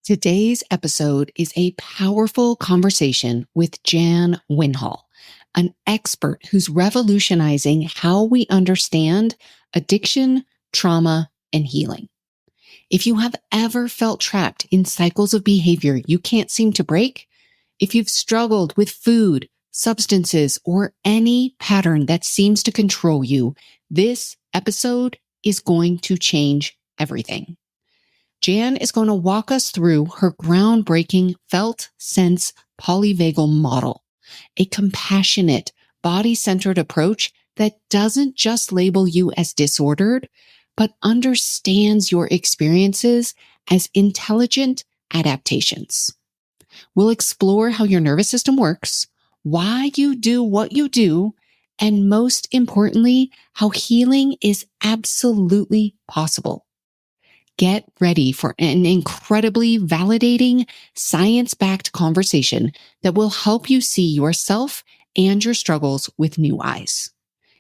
Today's episode is a powerful conversation with Jan Winhall, an expert who's revolutionizing how we understand addiction, trauma, and healing. If you have ever felt trapped in cycles of behavior you can't seem to break, if you've struggled with food, substances, or any pattern that seems to control you, this episode is going to change everything. Jan is going to walk us through her groundbreaking Felt Sense Polyvagal Model, a compassionate, body-centered approach that doesn't just label you as disordered, but understands your experiences as intelligent adaptations. We'll explore how your nervous system works, why you do what you do, and most importantly, how healing is absolutely possible. Get ready for an incredibly validating, science-backed conversation that will help you see yourself and your struggles with new eyes.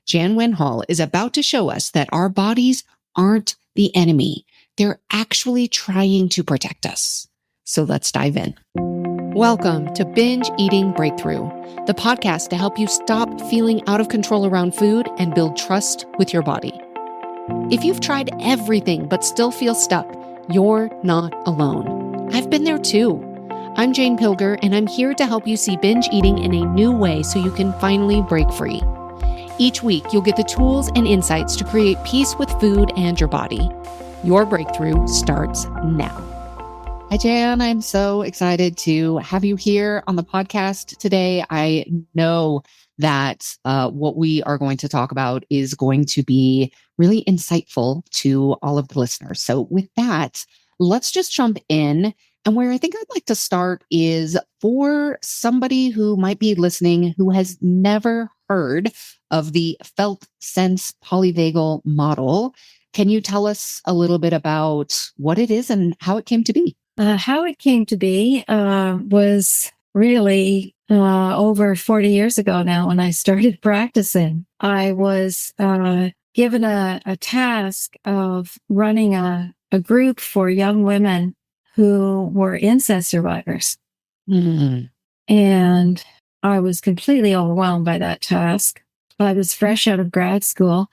Jan Winhall is about to show us that our bodies aren't the enemy. They're actually trying to protect us. So let's dive in. Welcome to Binge Eating Breakthrough, the podcast to help you stop feeling out of control around food and build trust with your body. If you've tried everything but still feel stuck, you're not alone. I've been there too. I'm Jane Pilger, and I'm here to help you see binge eating in a new way so you can finally break free. Each week, you'll get the tools and insights to create peace with food and your body. Your breakthrough starts now. Hi, Jan. I'm so excited to have you here on the podcast today. I know that what we are going to talk about is going to be really insightful to all of the listeners. So with that, let's just jump in. And where I think I'd like to start is for somebody who might be listening who has never heard of the Felt Sense Polyvagal Model. Can you tell us a little bit about what it is and how it came to be? How it came to be was really over 40 years ago now when I started practicing. I was given a task of running a group for young women who were incest survivors. Mm-hmm. And I was completely overwhelmed by that task. I was fresh out of grad school,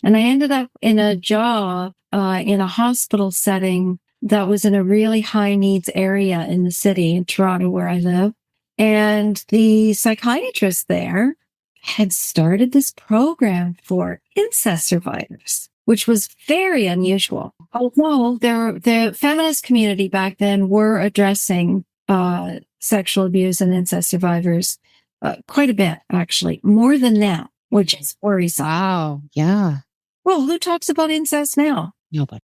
and I ended up in a job in a hospital setting that was in a really high needs area in the city in Toronto where I live. And the psychiatrist there had started this program for incest survivors, which was very unusual. Although the feminist community back then were addressing sexual abuse and incest survivors quite a bit, actually, more than now, which is worrisome. Wow. Yeah. Well, who talks about incest now?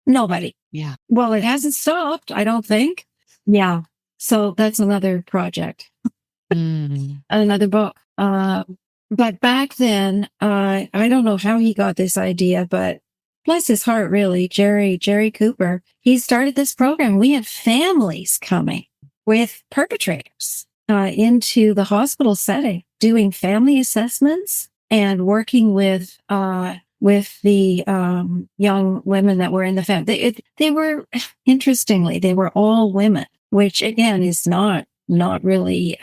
Nobody. Yeah. Well, it hasn't stopped, I don't think. Yeah. So that's another project, another book. But back then, I don't know how he got this idea, but bless his heart, really, Jerry Cooper, he started this program. We had families coming with perpetrators into the hospital setting, doing family assessments and working with the young women that were in the family. They were, interestingly, they were all women, which again is not really,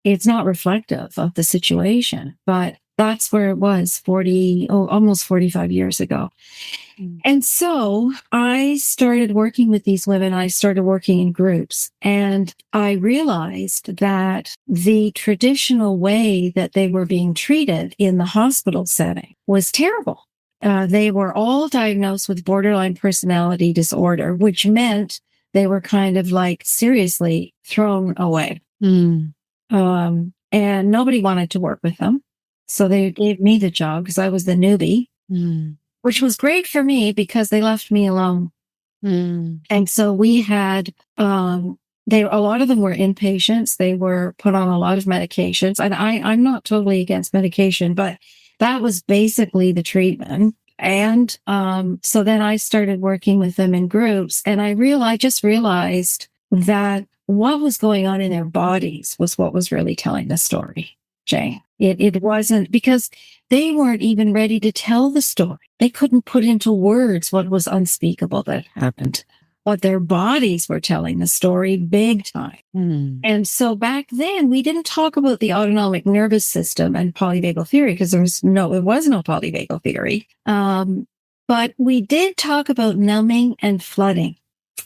it's not reflective of the situation, but that's where it was almost 45 years ago. And so I started working with these women. I started working in groups, and I realized that the traditional way that they were being treated in the hospital setting was terrible. They were all diagnosed with borderline personality disorder, which meant they were kind of like seriously thrown away. And nobody wanted to work with them. So they gave me the job because I was the newbie. Which was great for me because they left me alone. And so we had, a lot of them were inpatients. They were put on a lot of medications. And I'm not totally against medication, but that was basically the treatment. And so then I started working with them in groups, and I just realized that what was going on in their bodies was what was really telling the story, Jane. It wasn't because they weren't even ready to tell the story. They couldn't put into words what was unspeakable that happened. but their bodies were telling the story big time. And so back then we didn't talk about the autonomic nervous system and polyvagal theory because it was no polyvagal theory. But we did talk about numbing and flooding.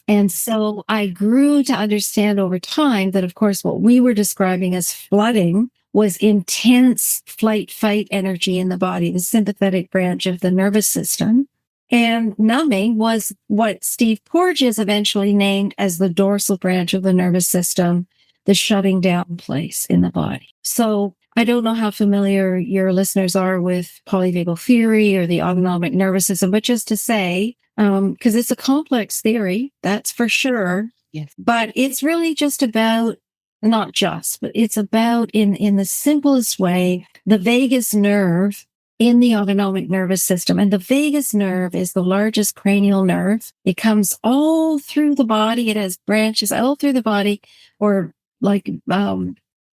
And so I grew to understand over time that, of course, what we were describing as flooding was intense flight fight energy in the body, the sympathetic branch of the nervous system. And numbing was what Steve Porges eventually named as the dorsal branch of the nervous system, the shutting down place in the body. So I don't know how familiar your listeners are with polyvagal theory or the autonomic nervous system, but just to say, because it's a complex theory, that's for sure. Yes. But it's really just about, not just, but it's about in the simplest way, the vagus nerve in the autonomic nervous system. And the vagus nerve is the largest cranial nerve. It comes all through the body. It has branches all through the body, or like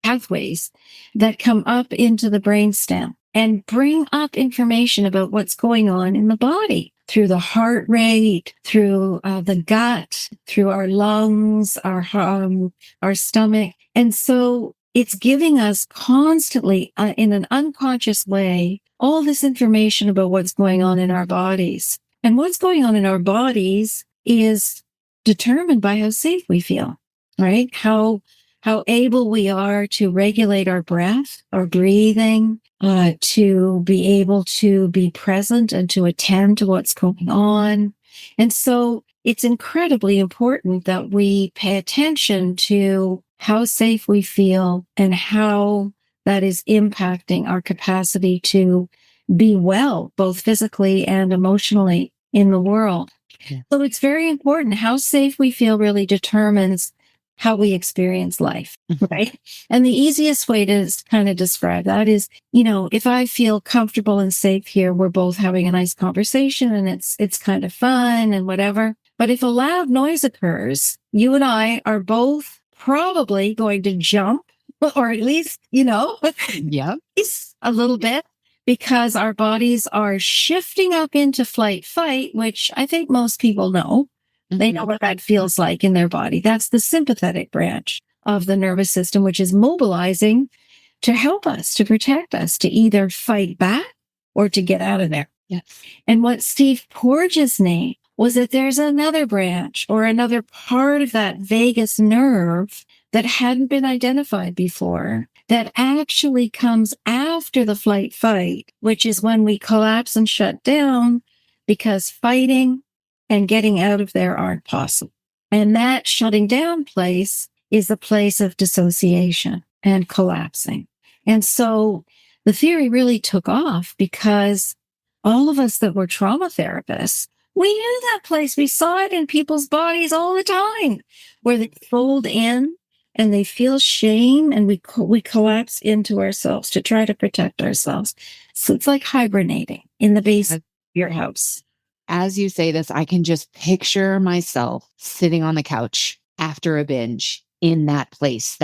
pathways that come up into the brainstem and bring up information about what's going on in the body through the heart rate, through the gut, through our lungs, our stomach. And so it's giving us constantly, in an unconscious way, all this information about what's going on in our bodies. And what's going on in our bodies is determined by how safe we feel, right? How able we are to regulate our breath, our breathing, to be able to be present and to attend to what's going on. And so it's incredibly important that we pay attention to how safe we feel and how that is impacting our capacity to be well, both physically and emotionally in the world. Yeah. So it's very important. How safe we feel really determines how we experience life, right? And the easiest way to kind of describe that is, if I feel comfortable and safe here, we're both having a nice conversation and it's kind of fun and whatever. But if a loud noise occurs, you and I are both probably going to jump, or at least, Yeah, a little bit, because our bodies are shifting up into flight fight, which I think most people know. They know what that feels like in their body. That's the sympathetic branch of the nervous system, which is mobilizing to help us, to protect us, to either fight back or to get out of there. Yes. And what Steve Porges named was that there's another branch or another part of that vagus nerve that hadn't been identified before, that actually comes after the flight fight, which is when we collapse and shut down because fighting and getting out of there aren't possible. And that shutting down place is the place of dissociation and collapsing. And so the theory really took off because all of us that were trauma therapists, we knew that place. We saw it in people's bodies all the time, where they fold in and they feel shame, and we collapse into ourselves to try to protect ourselves. So it's like hibernating in the base of your house. As you say this, I can just picture myself sitting on the couch after a binge in that place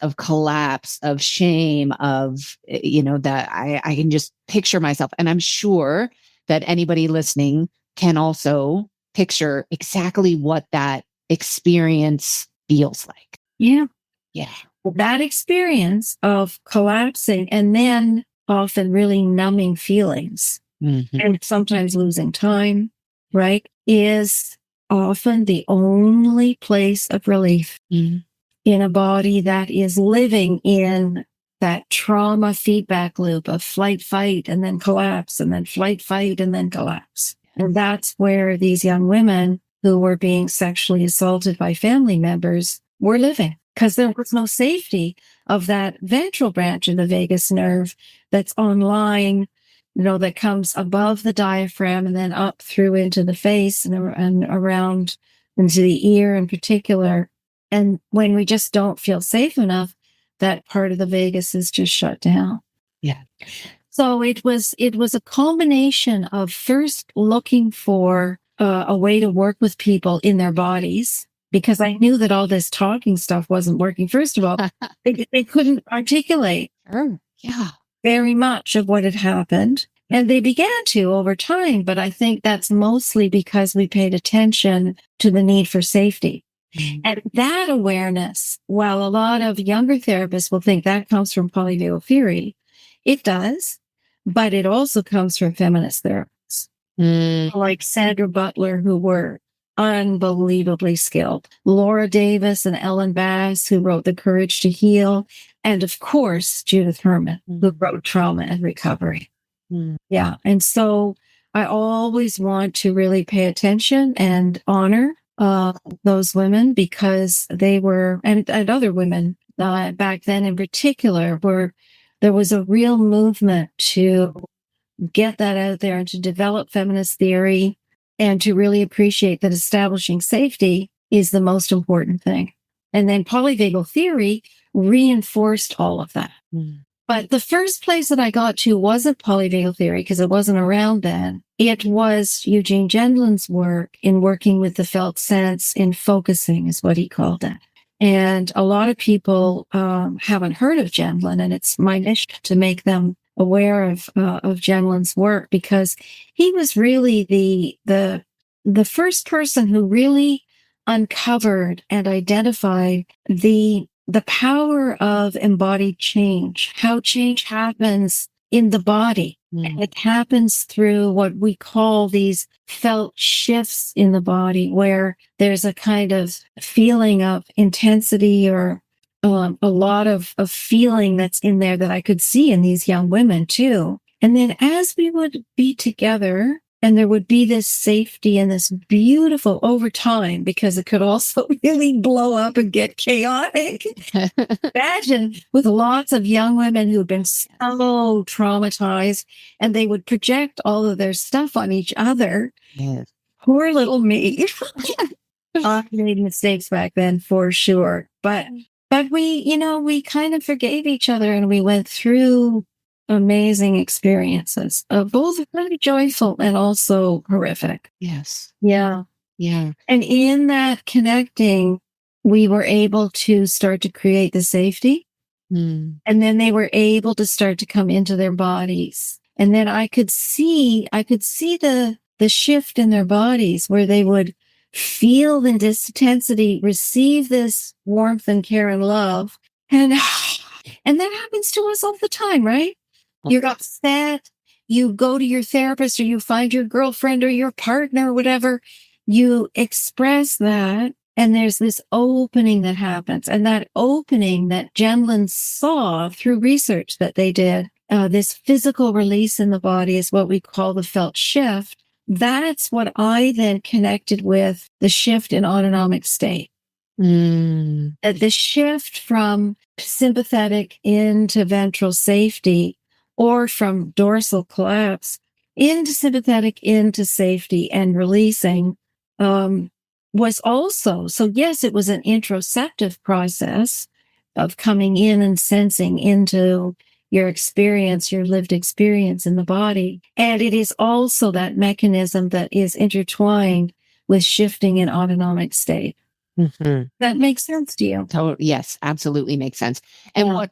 of collapse, of shame, of, that I can just picture myself. And I'm sure that anybody listening can also picture exactly what that experience feels like. Yeah. Yeah. That experience of collapsing and then often really numbing feelings and sometimes losing time, right, is often the only place of relief in a body that is living in that trauma feedback loop of flight, fight, and then collapse, and then flight, fight, and then collapse. And that's where these young women who were being sexually assaulted by family members were living, because there was no safety of that ventral branch of the vagus nerve that's online, that comes above the diaphragm and then up through into the face and around into the ear in particular. And when we just don't feel safe enough, that part of the vagus is just shut down. Yeah. So it was a combination of first looking for a way to work with people in their bodies, because I knew that all this talking stuff wasn't working. First of all, they couldn't articulate Yeah. very much of what had happened. And they began to over time, but I think that's mostly because we paid attention to the need for safety. And that awareness, while a lot of younger therapists will think that comes from polyvagal theory, it does, but it also comes from feminist therapists like Sandra Butler, who were unbelievably skilled, Laura Davis and Ellen Bass, who wrote The Courage to Heal, and of course, Judith Herman, who wrote Trauma and Recovery. Yeah. And so I always want to really pay attention and honor those women because they were, and other women back then in particular, where there was a real movement to get that out there and to develop feminist theory and to really appreciate that establishing safety is the most important thing. And then polyvagal theory reinforced all of that. But the first place that I got to wasn't polyvagal theory because it wasn't around then. It was Eugene Gendlin's work in working with the felt sense in focusing is what he called it. And a lot of people haven't heard of Gendlin, and it's my mission to make them aware of Gendlin's work because he was really the first person who really uncovered and identified the power of embodied change, how change happens in the body. It happens through what we call these felt shifts in the body, where there's a kind of feeling of intensity or a lot of feeling that's in there that I could see in these young women too. And then as we would be together, and there would be this safety and this beautiful over time, because it could also really blow up and get chaotic. Imagine with lots of young women who've been so traumatized and they would project all of their stuff on each other. Yes. Poor little me. I made mistakes back then for sure. But we kind of forgave each other and we went through amazing experiences, both really joyful and also horrific. Yes. Yeah. Yeah. And in that connecting, we were able to start to create the safety. And then they were able to start to come into their bodies. And then I could see the shift in their bodies where they would feel the intensity, receive this warmth and care and love. And that happens to us all the time, right? You're upset, you go to your therapist or you find your girlfriend or your partner or whatever, you express that, and there's this opening that happens. And that opening that Gendlin saw through research that they did, this physical release in the body is what we call the felt shift. That's what I then connected with the shift in autonomic state. The shift from sympathetic into ventral safety, or from dorsal collapse into sympathetic into safety and releasing, was also, so yes, it was an introceptive process of coming in and sensing into your experience, your lived experience in the body. And it is also that mechanism that is intertwined with shifting in autonomic state. That makes sense to you? Yes, absolutely makes sense. And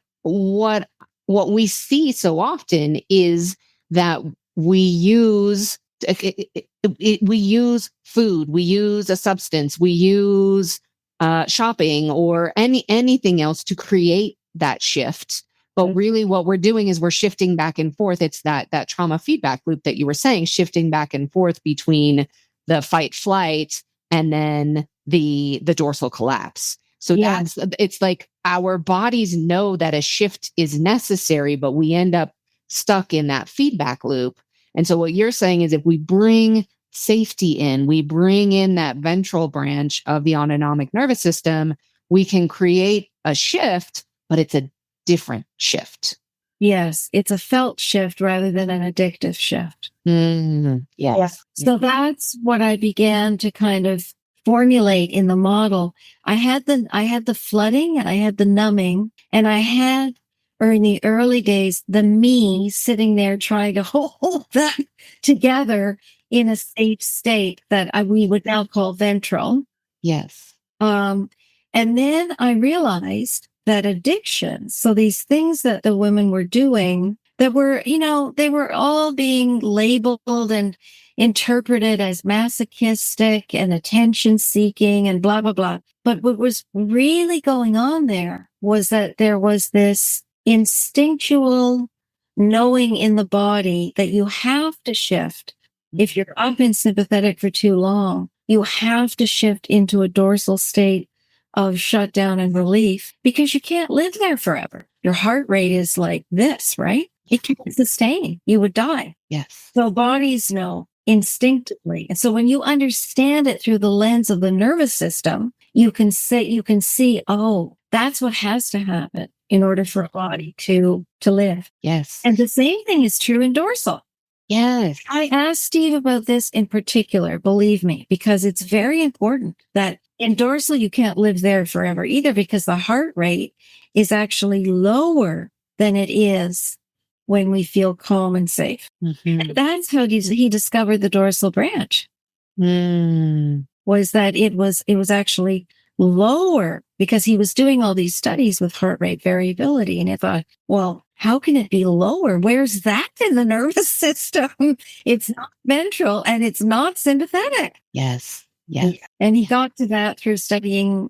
what we see so often is that we use we use food, we use a substance, we use shopping or anything else to create that shift. But really what we're doing is we're shifting back and forth. It's that trauma feedback loop that you were saying, shifting back and forth between the fight flight and then the dorsal collapse. So it's like our bodies know that a shift is necessary, but we end up stuck in that feedback loop. And so what you're saying is if we bring safety in, we bring in that ventral branch of the autonomic nervous system, we can create a shift, but it's a different shift. Yes, it's a felt shift rather than an addictive shift. Yes. Yeah. So that's what I began to kind of formulate in the model. I had the flooding and I had the numbing, and I had, or in the early days, the me sitting there trying to hold that together in a safe state that we would now call ventral. Yes. And then I realized that addiction, so these things that the women were doing that were, they were all being labeled and interpreted as masochistic and attention seeking and blah, blah, blah. But what was really going on there was that there was this instinctual knowing in the body that you have to shift. If you're up in sympathetic for too long, you have to shift into a dorsal state of shutdown and relief because you can't live there forever. Your heart rate is like this, right? It can't sustain. You would die. Yes. So bodies know instinctively. And so when you understand it through the lens of the nervous system, you can see, oh, that's what has to happen in order for a body to live. Yes. And the same thing is true in dorsal. Yes. I asked Steve about this in particular, believe me, because it's very important that in dorsal, you can't live there forever either because the heart rate is actually lower than it is when we feel calm and safe. Mm-hmm. And that's how he discovered the dorsal branch. Was that it was actually lower because he was doing all these studies with heart rate variability. And he thought, well, how can it be lower? Where's that in the nervous system? It's not ventral and it's not sympathetic. Yes. Yes. And he got to that through studying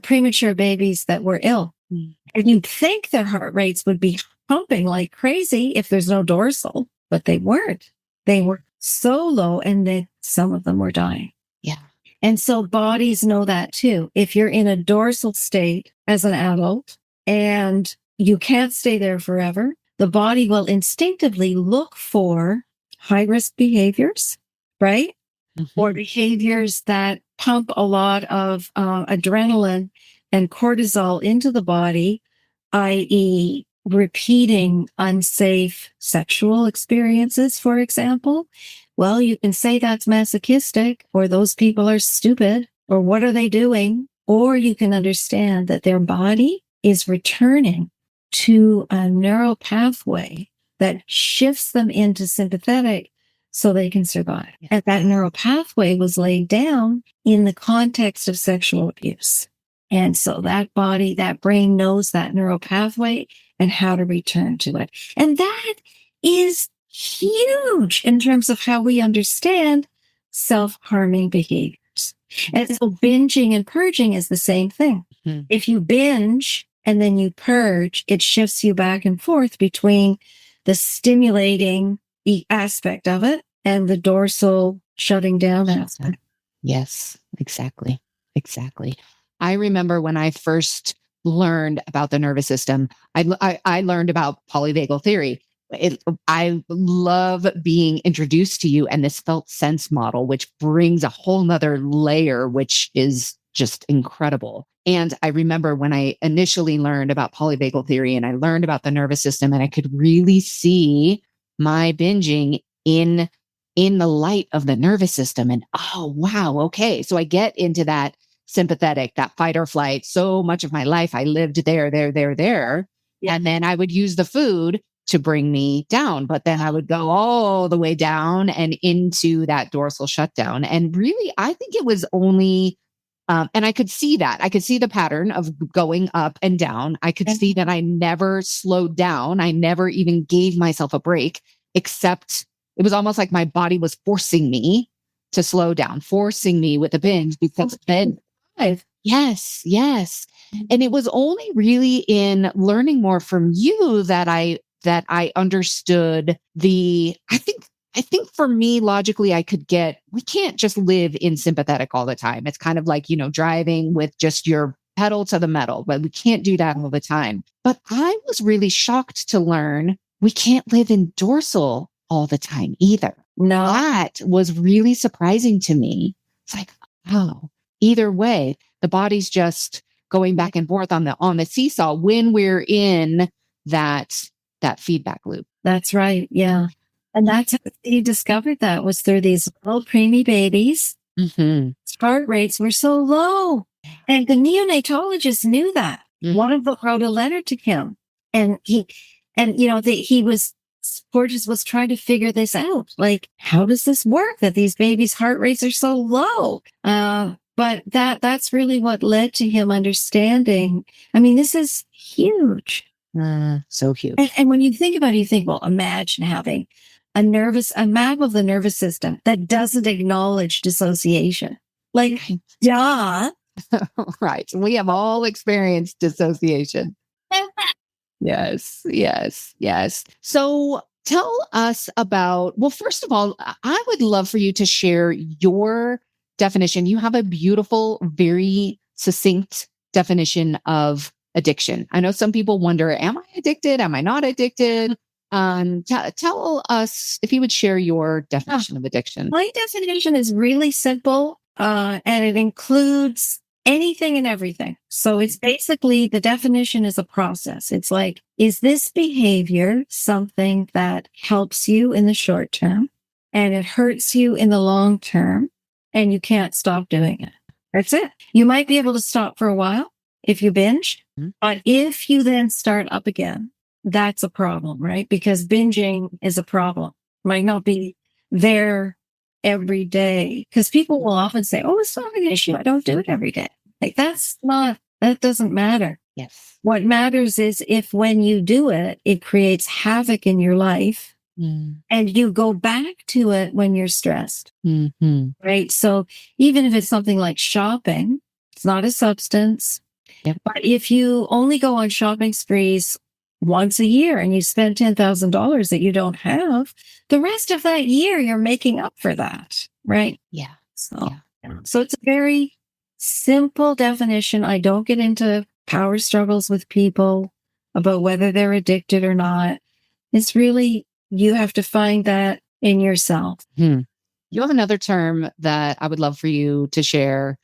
premature babies that were ill. And you'd think their heart rates would be pumping like crazy if there's no dorsal, but they weren't. They were so low and then some of them were dying. Yeah. And so bodies know that too. If you're in a dorsal state as an adult and you can't stay there forever, the body will instinctively look for high risk behaviors, right? Mm-hmm. Or behaviors that pump a lot of adrenaline and cortisol into the body, i.e., repeating unsafe sexual experiences, for example. Well, you can say that's masochistic, or those people are stupid, or what are they doing? Or you can understand that their body is returning to a neural pathway that shifts them into sympathetic so they can survive. Yeah. And that neural pathway was laid down in the context of sexual abuse. And so that body, that brain knows that neural pathway and how to return to it. And that is huge in terms of how we understand self-harming behaviors. And so binging and purging is the same thing. Mm-hmm. If you binge and then you purge, it shifts you back and forth between the stimulating aspect of it and the dorsal shutting down aspect. Yes, exactly. Exactly. I remember when I first learned about the nervous system, I learned about polyvagal theory. I love being introduced to you and this felt sense model, which brings a whole nother layer, which is just incredible. And I remember when I initially learned about polyvagal theory and I learned about the nervous system, and I could really see my binging in the light of the nervous system. And oh, wow. Okay. So I get into that sympathetic, that fight or flight. So much of my life, I lived there. Yeah. And then I would use the food to bring me down, but then I would go all the way down and into that dorsal shutdown. And really, I think it was only, and I could see that. I could see the pattern of going up and down. I could see that I never slowed down. I never even gave myself a break, except it was almost like my body was forcing me to slow down, forcing me with a binge because then, yes. And it was only really in learning more from you that I understood I think for me, logically, we can't just live in sympathetic all the time. It's kind of like, driving with just your pedal to the metal, but we can't do that all the time. But I was really shocked to learn we can't live in dorsal all the time either. No. That was really surprising to me. It's like, oh, either way, the body's just going back and forth on the seesaw when we're in that feedback loop. That's right. Yeah. And that's how he discovered that was through these little preemie babies. Mm-hmm. Heart rates were so low. And the neonatologist knew that. Mm-hmm. One of them wrote a letter to him. And Porges was trying to figure this out. Like, how does this work that these babies' heart rates are so low? But that's really what led to him understanding. I mean, this is huge. So huge. And when you think about it, you think, well, imagine having a map of the nervous system that doesn't acknowledge dissociation. Like, duh. Right. We have all experienced dissociation. Yes, yes, yes. So tell us about, well, first of all, I would love for you to share your definition. You have a beautiful, very succinct definition of addiction. I know some people wonder, am I addicted? Am I not addicted? Tell us if you would share your definition of addiction. My definition is really simple, and it includes anything and everything. So it's basically, the definition is a process. It's like, is this behavior something that helps you in the short term and it hurts you in the long term and you can't stop doing it? That's it. You might be able to stop for a while if you binge, but if you then start up again, that's a problem, right? Because binging is a problem. Might not be there every day, because people will often say, oh, it's not an issue, I don't do it every day. Like, that doesn't matter. Yes. What matters is if when you do it, it creates havoc in your life and you go back to it when you're stressed. Right? So even if it's something like shopping, it's not a substance. Yep. But if you only go on shopping sprees once a year and you spend $10,000 that you don't have, the rest of that year you're making up for that, right? Yeah. So it's a very simple definition. I don't get into power struggles with people about whether they're addicted or not. It's really, you have to find that in yourself. You have another term that I would love for you to share.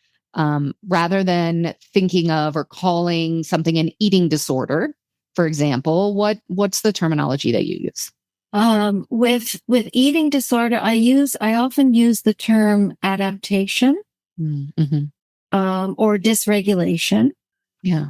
Rather than thinking of or calling something an eating disorder, for example, what's the terminology that you use? With eating disorder, I often use the term adaptation, or dysregulation. Yeah.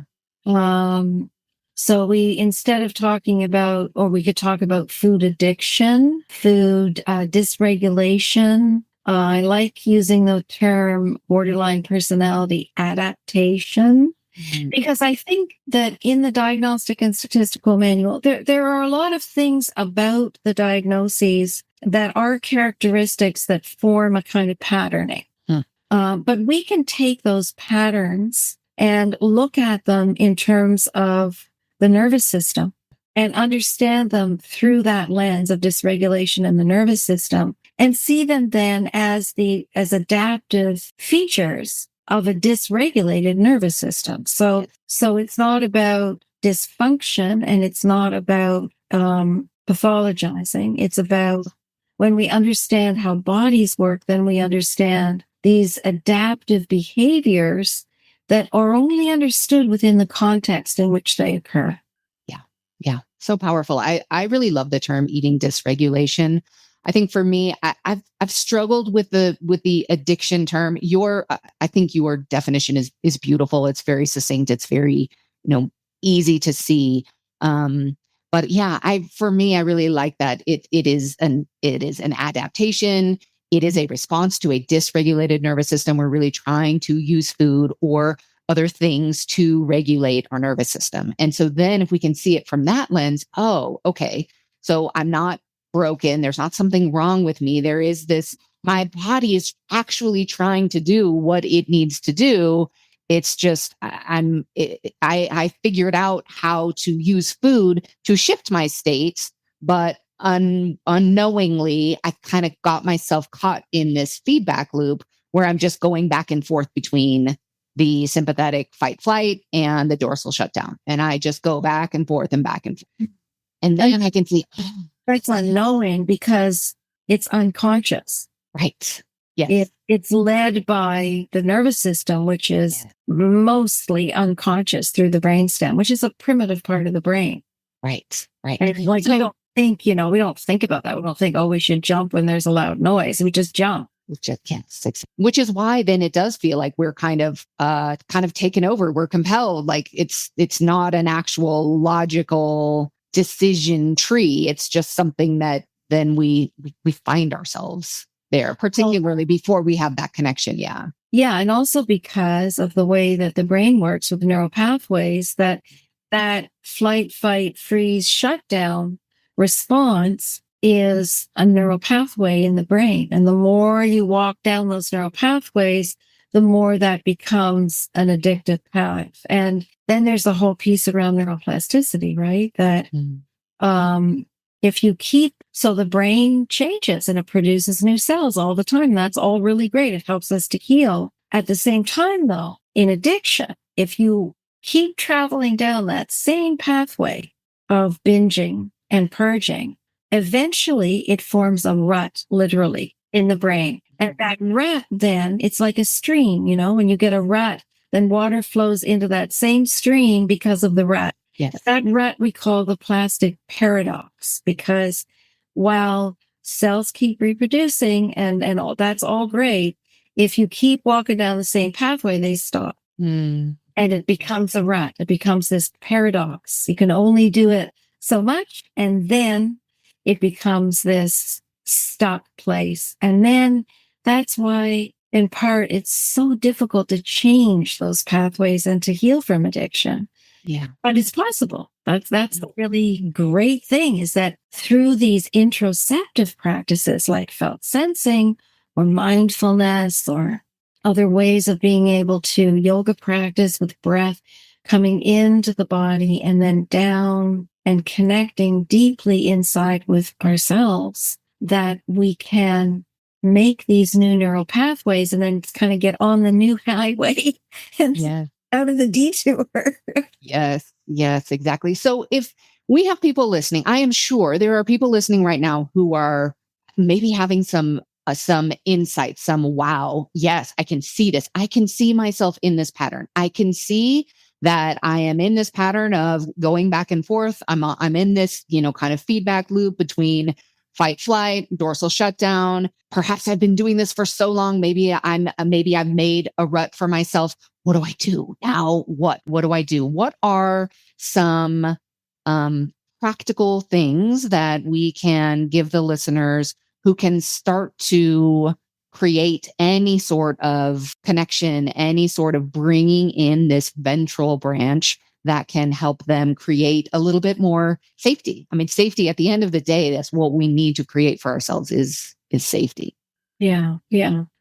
So instead of talking about, or we could talk about food addiction, food dysregulation. I like using the term borderline personality adaptation, because I think that in the Diagnostic and Statistical Manual, there are a lot of things about the diagnoses that are characteristics that form a kind of patterning. But we can take those patterns and look at them in terms of the nervous system and understand them through that lens of dysregulation in the nervous system, and see them then as adaptive features of a dysregulated nervous system. So it's not about dysfunction, and it's not about pathologizing. It's about, when we understand how bodies work, then we understand these adaptive behaviors that are only understood within the context in which they occur. Yeah. So powerful. I really love the term eating dysregulation. I think for me, I've struggled with the addiction term. I think your definition is beautiful. It's very succinct. It's very, easy to see. But yeah, for me, I really like that. It is an adaptation. It is a response to a dysregulated nervous system. We're really trying to use food or other things to regulate our nervous system. And so then if we can see it from that lens, oh, okay, so I'm not broken. There's not something wrong with me. There is this, my body is actually trying to do what it needs to do. It's just, I figured out how to use food to shift my states, but unknowingly, I kind of got myself caught in this feedback loop where I'm just going back and forth between the sympathetic fight flight and the dorsal shutdown. And I just go back and forth and back and forth. And then I can see, it's unknowing because it's unconscious. Right. Yes. It's led by the nervous system, which is mostly unconscious through the brainstem, which is a primitive part of the brain. Right. And we don't think, we don't think about that. We don't think, oh, we should jump when there's a loud noise. We just jump. Which is why then it does feel like we're kind of taken over. We're compelled. Like it's not an actual logical decision tree. It's just something that then we find ourselves there, particularly before we have that connection. Yeah. And also because of the way that the brain works with neural pathways, that that flight, fight, freeze, shutdown response is a neural pathway in the brain. And the more you walk down those neural pathways, the more that becomes an addictive path. And then there's the whole piece around neuroplasticity, right? That if you so the brain changes and it produces new cells all the time. That's all really great. It helps us to heal. At the same time, though, in addiction, if you keep traveling down that same pathway of binging and purging, eventually it forms a rut, literally, in the brain. And that rut, then, it's like a stream, when you get a rut, then water flows into that same stream because of the rut. Yes. That rut we call the plastic paradox, because while cells keep reproducing and all, that's all great, if you keep walking down the same pathway, they stop. And it becomes a rut. It becomes this paradox. You can only do it so much, and then it becomes this stuck place. And then that's why, in part, it's so difficult to change those pathways and to heal from addiction. Yeah. But it's possible. That's the really great thing, is that through these introspective practices like felt sensing or mindfulness or other ways of being able to yoga practice with breath, coming into the body and then down and connecting deeply inside with ourselves, that we can make these new neural pathways and then kind of get on the new highway and out of the detour. Yes, exactly. So if we have people listening, I am sure there are people listening right now who are maybe having some insight, some wow. Yes, I can see this. I can see myself in this pattern. I can see that I am in this pattern of going back and forth. I'm in this, kind of feedback loop between fight, flight, dorsal shutdown. Perhaps I've been doing this for so long. Maybe I've made a rut for myself. What do I do now? What do I do? What are some practical things that we can give the listeners who can start to create any sort of connection, any sort of bringing in this ventral branch that can help them create a little bit more safety? I mean, safety at the end of the day, that's what we need to create for ourselves is safety. Yeah.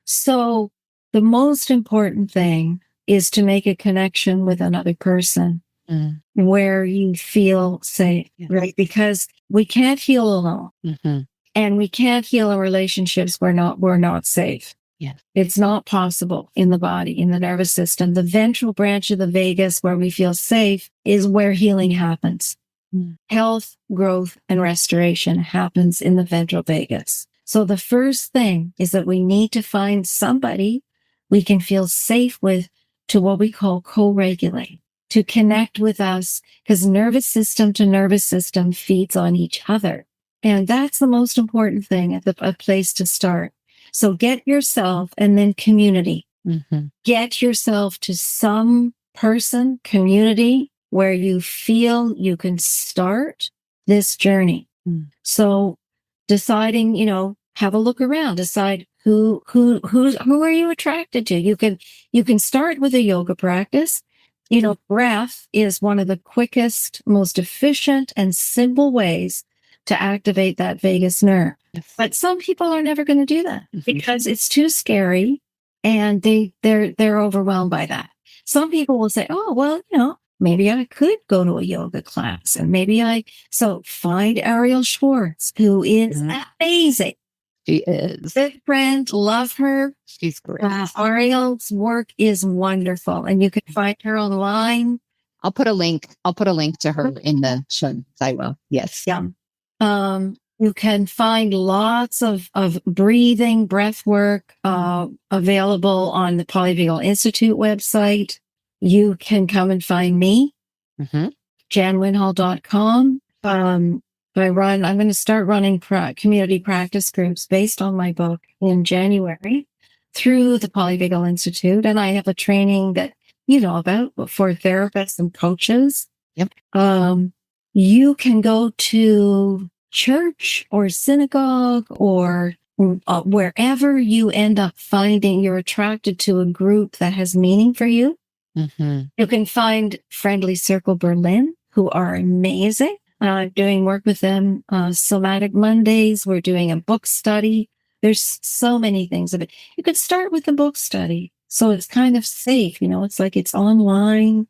So the most important thing is to make a connection with another person where you feel safe, right? Because we can't heal alone. And we can't heal in relationships where we're not safe. Yes. It's not possible in the body, in the nervous system. The ventral branch of the vagus, where we feel safe, is where healing happens. Health, growth, and restoration happens in the ventral vagus. So the first thing is that we need to find somebody we can feel safe with, to what we call co-regulate, to connect with us, because nervous system to nervous system feeds on each other. And that's the most important thing, a place to start. So get yourself, and then community. Get yourself to some person, community, where you feel you can start this journey. So deciding, have a look around, decide who are you attracted to? You can start with a yoga practice. Breath is one of the quickest, most efficient, and simple ways to activate that vagus nerve. But some people are never going to do that because it's too scary, and they're overwhelmed by that. Some people will say, oh, well, maybe I could go to a yoga class, and so find Ariel Schwartz, who is amazing. She is. Good friend, love her. She's great. Ariel's work is wonderful, and you can find her online. I'll put a link to her in the show notes. I will. Yes. Yeah. You can find lots of breathing, breath work, available on the Polyvagal Institute website. You can come and find me, janwinhall.com. I'm going to start running community practice groups based on my book in January through the Polyvagal Institute. And I have a training that about for therapists and coaches. Yep. You can go to church or synagogue or wherever you end up finding you're attracted to a group that has meaning for you. You can find Friendly Circle Berlin. who are amazing. Doing work with them, Somatic Mondays. We're doing a book study. There's so many things of it. You could start with the book study. So it's kind of safe, it's like it's online.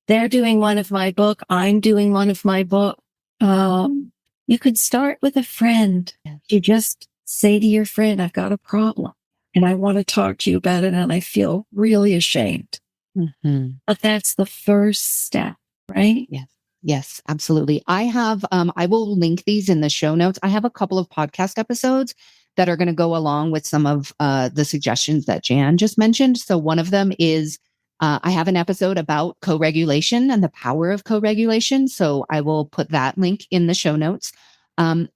They're doing one of my book. I'm doing one of my book. You could start with a friend. You just say to your friend, I've got a problem and I want to talk to you about it. And I feel really ashamed. Mm-hmm. But that's the first step, right? Yes. Yes, absolutely. I will link these in the show notes. I have a couple of podcast episodes that are going to go along with some of the suggestions that Jan just mentioned. So one of them is I have an episode about co-regulation and the power of co-regulation. So I will put that link in the show notes.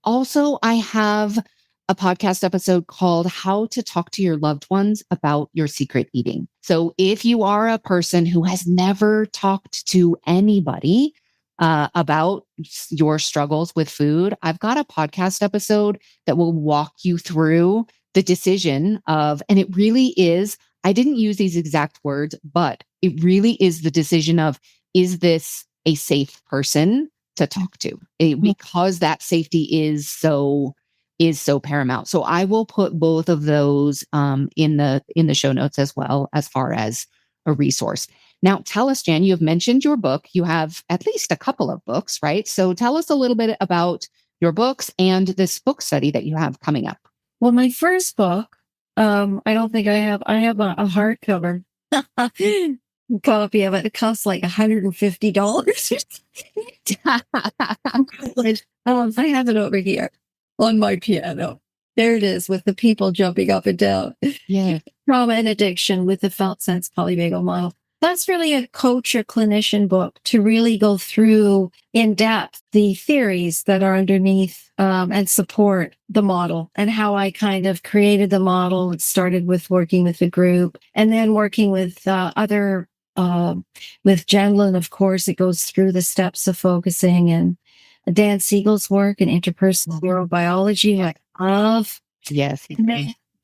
Also, I have a podcast episode called How to Talk to Your Loved Ones About Your Secret Eating. So if you are a person who has never talked to anybody about your struggles with food, I've got a podcast episode that will walk you through the decision of, and it really is, I didn't use these exact words, but it really is the decision of, is this a safe person to talk to? Because that safety is so paramount. So I will put both of those in the show notes as well, as far as a resource. Now, tell us, Jan, you have mentioned your book. You have at least a couple of books, right? So tell us a little bit about your books and this book study that you have coming up. Well, my first book, I don't think I have a hardcover copy of it. It costs like $150. I have it over here on my piano. There it is with the people jumping up and down. Yeah. Trauma and Addiction with the Felt Sense Polyvagal Model. That's really a coach or clinician book to really go through in depth the theories that are underneath and support the model and how I kind of created the model. It started with working with the group and then working with with Jen, of course, it goes through the steps of focusing and Dan Siegel's work in interpersonal neurobiology. I love. Yes.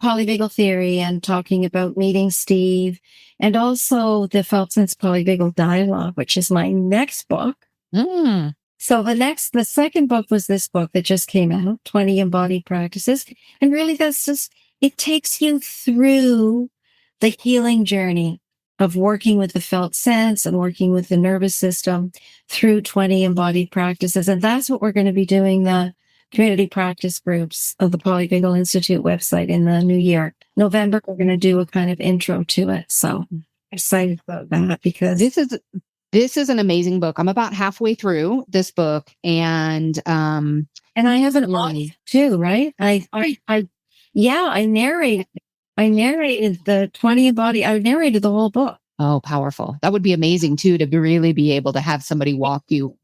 Polyvagal theory and talking about meeting Steve, and also the Felt Sense Polyvagal Dialogue, which is my next book. So the second book was this book that just came out, 20 Embodied Practices. And really it takes you through the healing journey of working with the felt sense and working with the nervous system through 20 embodied practices. And that's what we're going to be doing the community practice groups of the Polyvagal Institute website in the new year. November, we're going to do a kind of intro to it. So excited about that because this is an amazing book. I'm about halfway through this book and I have an audio too, right? I narrated the 20 embodied. I narrated the whole book. Oh, powerful. That would be amazing too, to really be able to have somebody walk you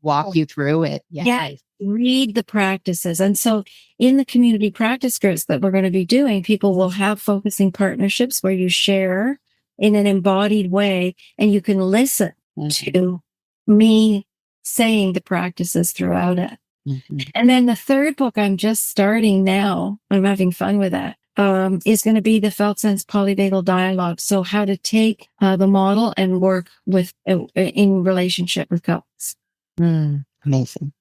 through it. Yes. Yeah. Read the practices. And so in the community practice groups that we're going to be doing, people will have focusing partnerships where you share in an embodied way and you can listen to me saying the practices throughout it. And then the third book I'm just starting now, I'm having fun with that, is going to be the Felt Sense Polyvagal Dialogue. So how to take the model and work with in relationship with couples. Amazing.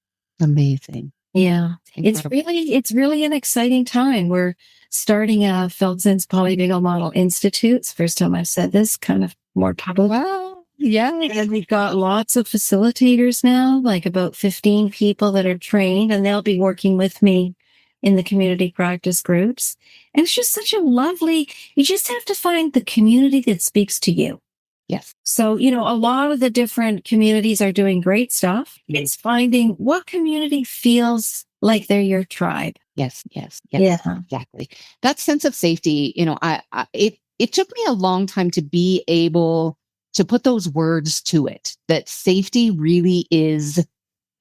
Yeah. It's really an exciting time. We're starting a Felt Sense Polyvagal Model Institute. It's the first time I've said this, kind of more public. Wow. Yeah. And we've got lots of facilitators now, like about 15 people that are trained, and they'll be working with me in the community practice groups. And it's just such a you just have to find the community that speaks to you. Yes. So, a lot of the different communities are doing great stuff. It's finding what community feels like they're your tribe. Yes. Exactly. That sense of safety, it took me a long time to be able to put those words to it, that safety really is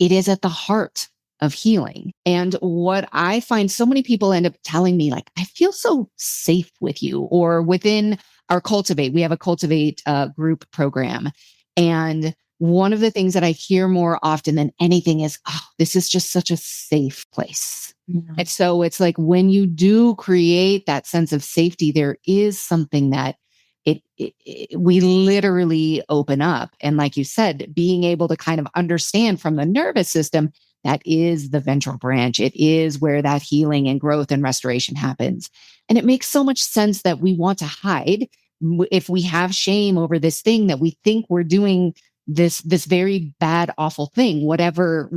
at the heart of healing. And what I find, so many people end up telling me, like, I feel so safe with you, or within our Cultivate, we have a Cultivate group program. And one of the things that I hear more often than anything is, oh, this is just such a safe place. And so it's like when you do create that sense of safety, there is something that we literally open up. And like you said, being able to kind of understand from the nervous system, that is the ventral branch. It is where that healing and growth and restoration happens. And it makes so much sense that we want to hide if we have shame over this thing that we think we're doing this very bad, awful thing, whatever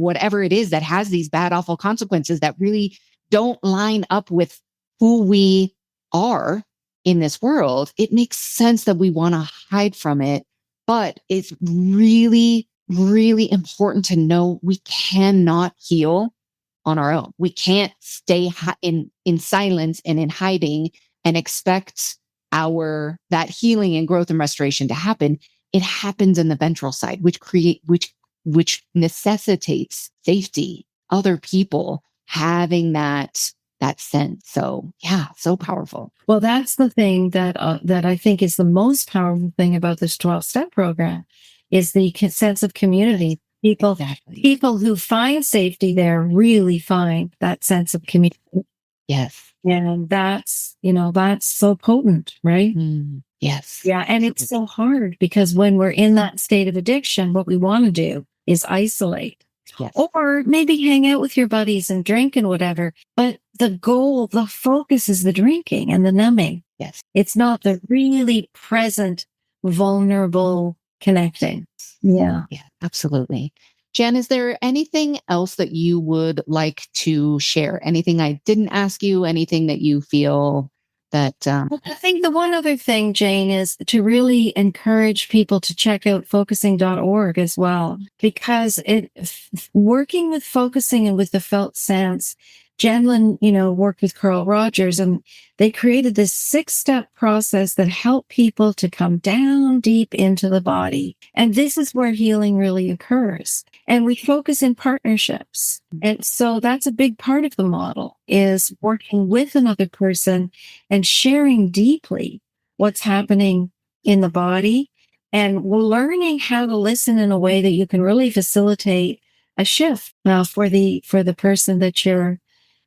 it is that has these bad, awful consequences that really don't line up with who we are in this world. It makes sense that we want to hide from it, but it's really, really important to know we cannot heal on our own. We can't stay in silence and in hiding and expect that healing and growth and restoration to happen. It happens in the ventral side, which necessitates safety, other people having that sense. So yeah, so powerful. Well, that's the thing that I think is the most powerful thing about this 12-step program is the sense of community. People who find safety there really find that sense of community. Yes. And that's so potent, right? Yes. Yeah. And it's so hard because when we're in that state of addiction, what we want to do is isolate. Yes. Or maybe hang out with your buddies and drink and whatever. But the focus is the drinking and the numbing. Yes. It's not the really present, vulnerable connecting. Yeah. Yeah, absolutely. Jan, is there anything else that you would like to share? Anything I didn't ask you? Anything that you feel that... Well, I think the one other thing, Jane, is to really encourage people to check out focusing.org as well, because working with focusing and with the Felt Sense, Jan, worked with Carl Rogers, and they created this 6-step process that helped people to come down deep into the body. And this is where healing really occurs. And we focus in partnerships. And so that's a big part of the model, is working with another person and sharing deeply what's happening in the body and learning how to listen in a way that you can really facilitate a shift for the person that you're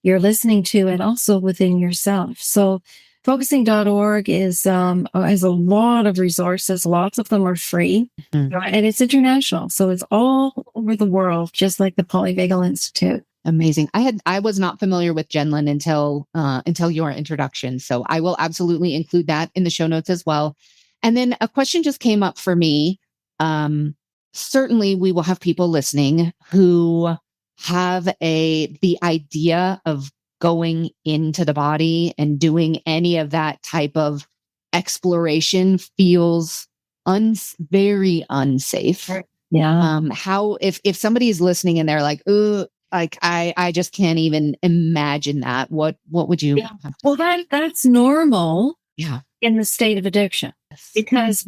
listening to, and also within yourself. So focusing.org has a lot of resources. Lots of them are free, and it's international. So it's all over the world, just like the Polyvagal Institute. Amazing. I was not familiar with Jenlyn until your introduction. So I will absolutely include that in the show notes as well. And then a question just came up for me. Certainly we will have people listening who have the idea of going into the body and doing any of that type of exploration feels very unsafe. Yeah. How, if somebody is listening and they're like, ooh, like I just can't even imagine that. What would you? Yeah. Well, that's normal. Yeah. In the state of addiction, because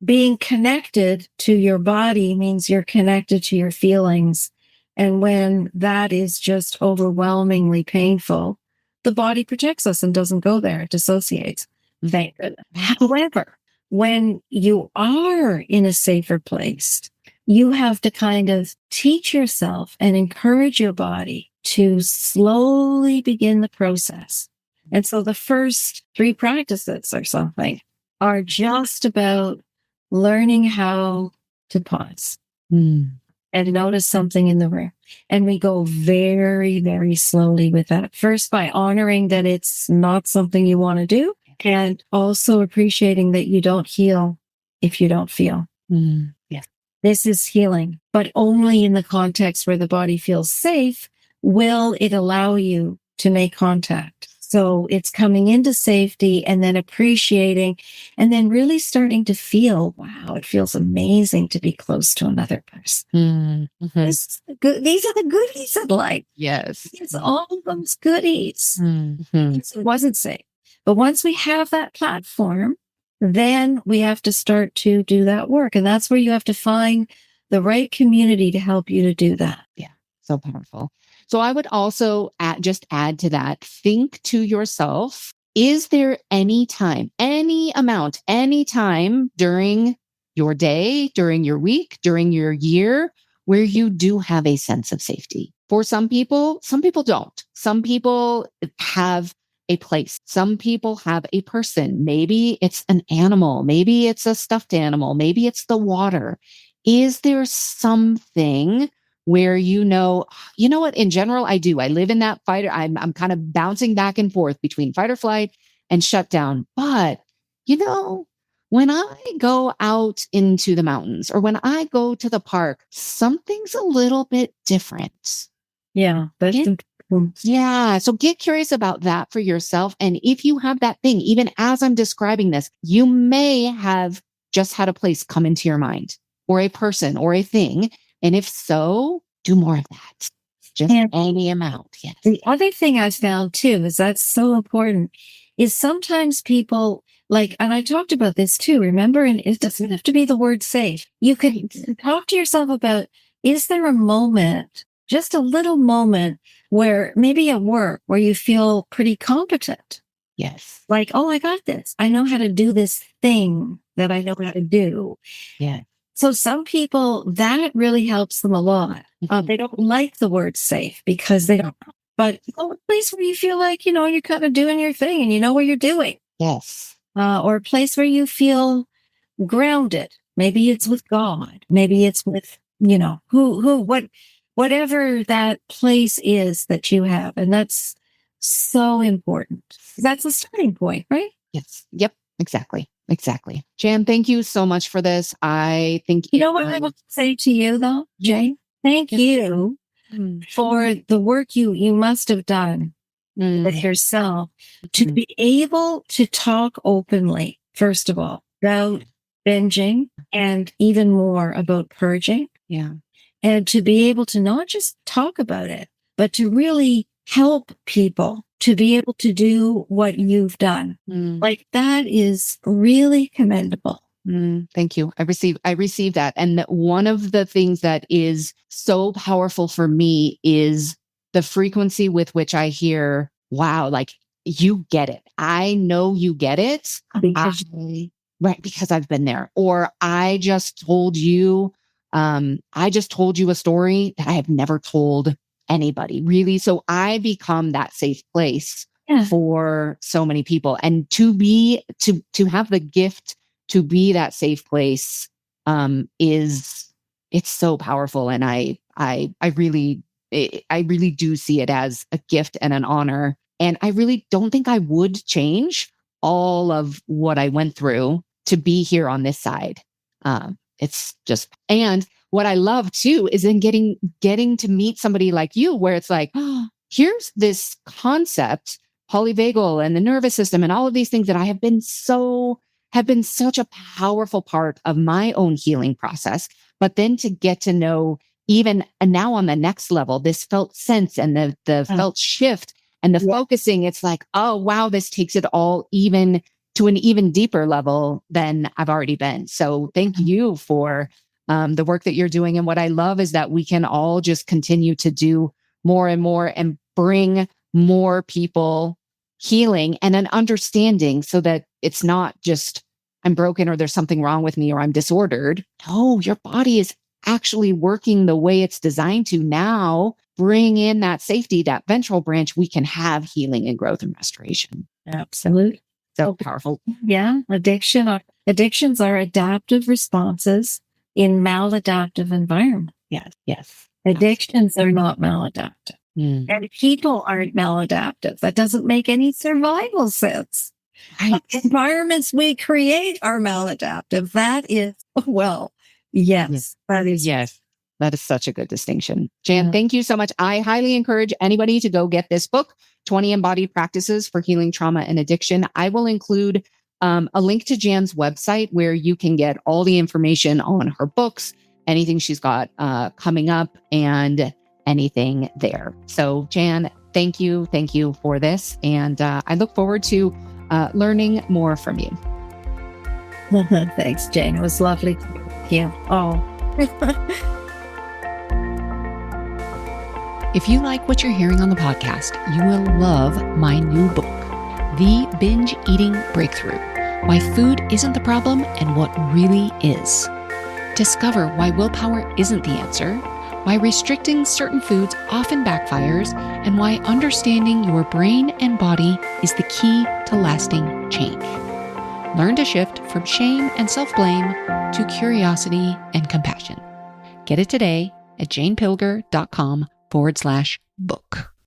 being connected to your body means you're connected to your feelings. And when that is just overwhelmingly painful, the body protects us and doesn't go there. It dissociates. Thank goodness. However, when you are in a safer place, you have to kind of teach yourself and encourage your body to slowly begin the process. And so the first 3 practices or something are just about learning how to pause and notice something in the room. And we go very, very slowly with that. First, by honoring that it's not something you want to do, and also appreciating that you don't heal if you don't feel. Yes. This is healing, but only in the context where the body feels safe will it allow you to make contact. So it's coming into safety and then appreciating and then really starting to feel, wow, it feels amazing to be close to another person. These are the goodies of life. Yes. It's all those goodies. It wasn't safe. But once we have that platform, then we have to start to do that work. And that's where you have to find the right community to help you to do that. Yeah. So powerful. So I would also add to that, think to yourself, is there any time, any time during your day, during your week, during your year, where you do have a sense of safety? For some people don't. Some people have a place. Some people have a person. Maybe it's an animal. Maybe it's a stuffed animal. Maybe it's the water. Is there something where you know what, in general, I do. I live in that fight. I'm kind of bouncing back and forth between fight or flight and shutdown. But, when I go out into the mountains or when I go to the park, something's a little bit different. Yeah. Yeah. So get curious about that for yourself. And if you have that thing, even as I'm describing this, you may have just had a place come into your mind or a person or a thing. And if so, do more of that. Just any amount. Yes. The other thing I found too is that's so important is sometimes people and I talked about this too, remember? And it doesn't have to be the word safe. You can talk to yourself about, is there a moment, just a little moment where maybe at work where you feel pretty competent? Yes. Oh, I got this. I know how to do this thing that I know how to do. Yeah. So some people, that really helps them a lot. They don't like the word safe because they don't, but a place where you feel like, you're kind of doing your thing and you know what you're doing. Yes. Or a place where you feel grounded. Maybe it's with God. Maybe it's with, whatever that place is that you have. And that's so important. That's a starting point, right? Yes. Yep. Exactly. Jan, thank you so much for this. I think you know what I will say to you though, Jane? Thank you for the work you must have done with yourself to be able to talk openly, first of all, about binging and even more about purging. Yeah. And to be able to not just talk about it, but to really help people to be able to do what you've done. That is really commendable. Thank you. I received that. And one of the things that is so powerful for me is the frequency with which I hear, wow, you get it. I know you get it. Because I've been there. Or I just told you a story that I have never told anybody, really. So I become that safe place for so many people. And to have the gift to be that safe place, it's so powerful. And I really do see it as a gift and an honor. And I really don't think I would change all of what I went through to be here on this side. It's just, and what I love too is in getting to meet somebody like you, where it's here's this concept, polyvagal and the nervous system and all of these things that I have been such a powerful part of my own healing process. But then to get to know even now on the next level, this felt sense and the felt shift and the focusing, it's oh, wow, this takes it all even to an even deeper level than I've already been. So thank you for the work that you're doing. And what I love is that we can all just continue to do more and more and bring more people healing and an understanding so that it's not just I'm broken or there's something wrong with me or I'm disordered. No, your body is actually working the way it's designed to. Now bring in that safety, that ventral branch, we can have healing and growth and restoration. Absolutely. So powerful. Yeah. Addictions are adaptive responses in maladaptive environments. Yes. Addictions are not maladaptive. And people aren't maladaptive. That doesn't make any survival sense. Right. Environments we create are maladaptive. That is, yes. That is. Yes. That is such a good distinction. Jan, thank you so much. I highly encourage anybody to go get this book, 20 Embodied Practices for Healing Trauma and Addiction. I will include a link to Jan's website where you can get all the information on her books, anything she's got coming up, and anything there. So Jan, thank you for this. And I look forward to learning more from you. Thanks, Jane. It was lovely to meet you. Oh. If you like what you're hearing on the podcast, you will love my new book, The Binge Eating Breakthrough: Why Food Isn't the Problem and What Really Is. Discover why willpower isn't the answer, why restricting certain foods often backfires, and why understanding your brain and body is the key to lasting change. Learn to shift from shame and self-blame to curiosity and compassion. Get it today at janepilger.com/book.